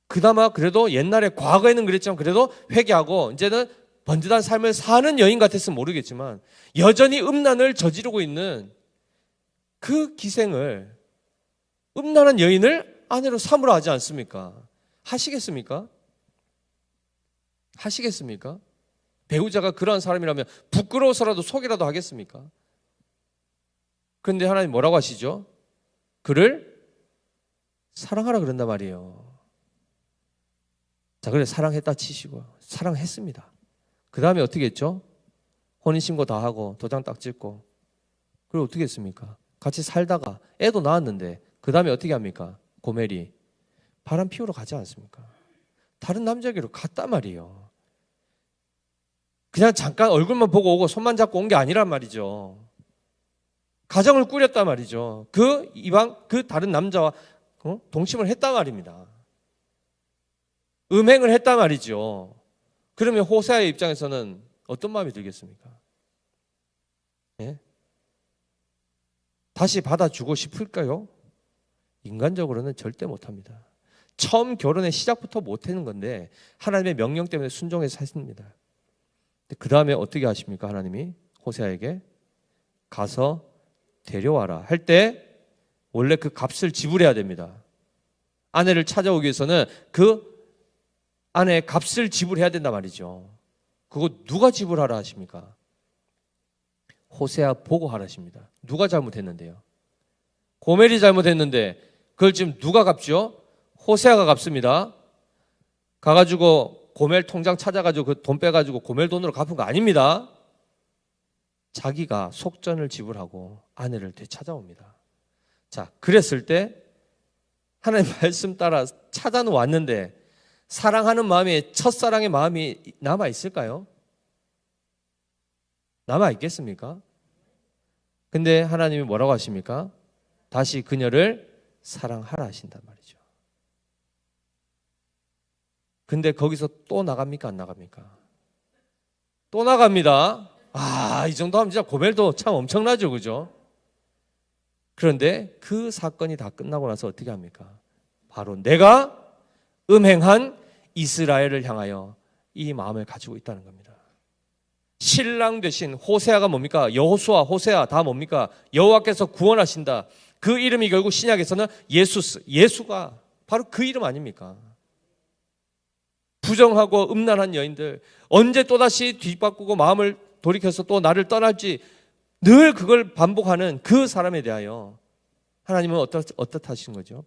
그나마 그래도 옛날에 과거에는 그랬지만 그래도 회개하고 이제는 번듯한 삶을 사는 여인 같았으면 모르겠지만 여전히 음란을 저지르고 있는 그 기생을 음란한 여인을 아내로 삼으러 하지 않습니까? 하시겠습니까? 하시겠습니까? 배우자가 그러한 사람이라면 부끄러워서라도 속이라도 하겠습니까? 그런데 하나님 뭐라고 하시죠? 그를 사랑하라 그런단 말이에요. 자, 그래 사랑했다 치시고 사랑했습니다. 그 다음에 어떻게 했죠? 혼인신고 다 하고 도장 딱 찍고 그리고 어떻게 했습니까? 같이 살다가 애도 낳았는데 그 다음에 어떻게 합니까? 고멜이 바람 피우러 가지 않습니까? 다른 남자에게로 갔단 말이에요. 그냥 잠깐 얼굴만 보고 오고 손만 잡고 온 게 아니란 말이죠. 가정을 꾸렸단 말이죠. 그 이방 그 다른 남자와 동침을 했단 말입니다. 음행을 했단 말이죠. 그러면 호세아의 입장에서는 어떤 마음이 들겠습니까? 예? 다시 받아주고 싶을까요? 인간적으로는 절대 못합니다. 처음 결혼의 시작부터 못하는 건데 하나님의 명령 때문에 순종해서 했습니다. 그 다음에 어떻게 하십니까? 하나님이 호세아에게 가서 데려와라 할 때 원래 그 값을 지불해야 됩니다. 아내를 찾아오기 위해서는 그 아내의 값을 지불해야 된단 말이죠. 그거 누가 지불하라 하십니까? 호세아 보고 하라 하십니다. 누가 잘못했는데요? 고멜이 잘못했는데 그걸 지금 누가 갚죠? 호세아가 갚습니다. 가가지고 고멜 통장 찾아가지고 그 돈 빼가지고 고멜 돈으로 갚은 거 아닙니다. 자기가 속전을 지불하고 아내를 되찾아옵니다. 자, 그랬을 때 하나님 말씀 따라 찾아는 왔는데 사랑하는 마음이 첫사랑의 마음이 남아 있을까요? 남아 있겠습니까? 근데 하나님이 뭐라고 하십니까? 다시 그녀를 사랑하라 하신단 말이죠. 근데 거기서 또 나갑니까? 안 나갑니까? 또 나갑니다. 이 정도 하면 진짜 고멜도 참 엄청나죠, 그죠? 그런데 그 사건이 다 끝나고 나서 어떻게 합니까? 바로 내가 음행한 이스라엘을 향하여 이 마음을 가지고 있다는 겁니다. 신랑 되신 호세아가 뭡니까? 여호수아, 호세아 다 뭡니까? 여호와께서 구원하신다. 그 이름이 결국 신약에서는 예수가 바로 그 이름 아닙니까? 부정하고 음란한 여인들 언제 또다시 뒤바꾸고 마음을 돌이켜서 또 나를 떠날지 늘 그걸 반복하는 그 사람에 대하여 하나님은 어떻하신 거죠?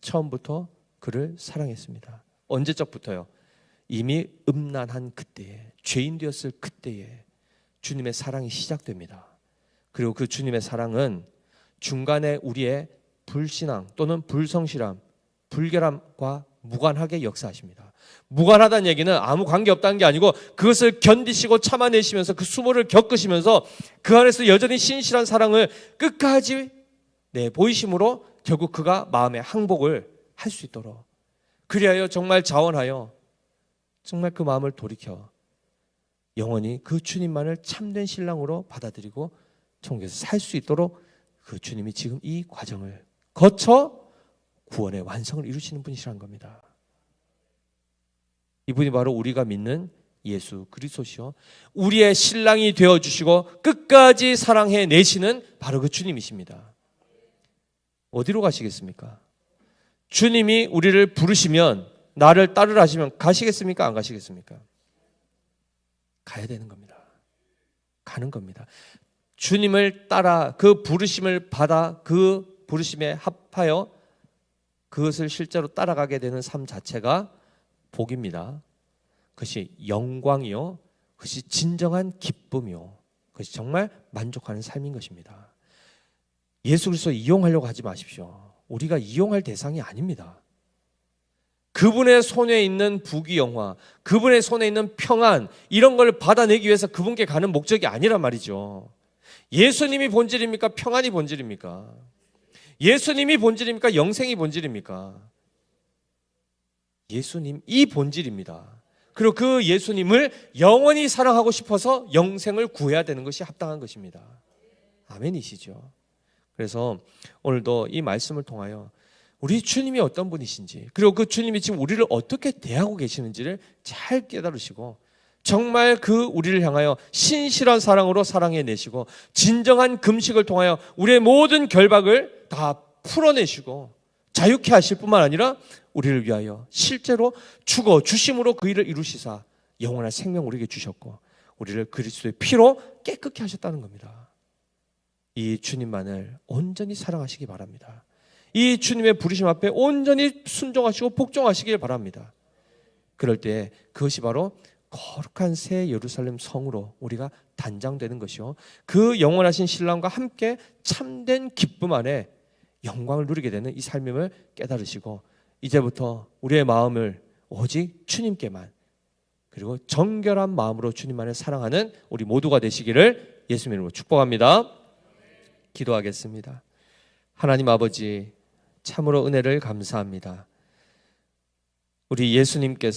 처음부터 그를 사랑했습니다. 언제적부터요? 이미 음란한 그때에, 죄인 되었을 그때에 주님의 사랑이 시작됩니다. 그리고 그 주님의 사랑은 중간에 우리의 불신앙 또는 불성실함, 불결함과 무관하게 역사하십니다. 무관하다는 얘기는 아무 관계없다는 게 아니고 그것을 견디시고 참아내시면서 그 수모를 겪으시면서 그 안에서 여전히 신실한 사랑을 끝까지 보이심으로 결국 그가 마음의 항복을 할 수 있도록 그리하여 정말 자원하여 정말 그 마음을 돌이켜 영원히 그 주님만을 참된 신랑으로 받아들이고 천국에서 살 수 있도록 그 주님이 지금 이 과정을 거쳐 구원의 완성을 이루시는 분이시라는 겁니다. 이분이 바로 우리가 믿는 예수 그리스도시요 우리의 신랑이 되어주시고 끝까지 사랑해 내시는 바로 그 주님이십니다. 어디로 가시겠습니까? 주님이 우리를 부르시면 나를 따르라 하시면 가시겠습니까? 안 가시겠습니까? 가야 되는 겁니다. 가는 겁니다. 주님을 따라 그 부르심을 받아 그 부르심에 합하여 그것을 실제로 따라가게 되는 삶 자체가 복입니다. 그것이 영광이요, 그것이 진정한 기쁨이요, 그것이 정말 만족하는 삶인 것입니다. 예수 그리스도 이용하려고 하지 마십시오. 우리가 이용할 대상이 아닙니다. 그분의 손에 있는 부귀영화, 그분의 손에 있는 평안 이런 걸 받아내기 위해서 그분께 가는 목적이 아니란 말이죠. 예수님이 본질입니까? 평안이 본질입니까? 예수님이 본질입니까? 영생이 본질입니까? 예수님이 본질입니다. 그리고 그 예수님을 영원히 사랑하고 싶어서 영생을 구해야 되는 것이 합당한 것입니다. 아멘이시죠? 그래서 오늘도 이 말씀을 통하여 우리 주님이 어떤 분이신지 그리고 그 주님이 지금 우리를 어떻게 대하고 계시는지를 잘 깨달으시고 정말 그 우리를 향하여 신실한 사랑으로 사랑해내시고 진정한 금식을 통하여 우리의 모든 결박을 다 풀어내시고 자유케 하실 뿐만 아니라 우리를 위하여 실제로 죽어 주심으로 그 일을 이루시사 영원한 생명 우리에게 주셨고 우리를 그리스도의 피로 깨끗게 하셨다는 겁니다. 이 주님만을 온전히 사랑하시기 바랍니다. 이 주님의 부르심 앞에 온전히 순종하시고 복종하시길 바랍니다. 그럴 때 그것이 바로 거룩한 새 예루살렘 성으로 우리가 단장되는 것이요, 그 영원하신 신랑과 함께 참된 기쁨 안에 영광을 누리게 되는 이 삶임을 깨달으시고, 이제부터 우리의 마음을 오직 주님께만, 그리고 정결한 마음으로 주님만을 사랑하는 우리 모두가 되시기를 예수님 이름으로 축복합니다. 기도하겠습니다. 하나님 아버지, 참으로 은혜를 감사합니다. 우리 예수님께서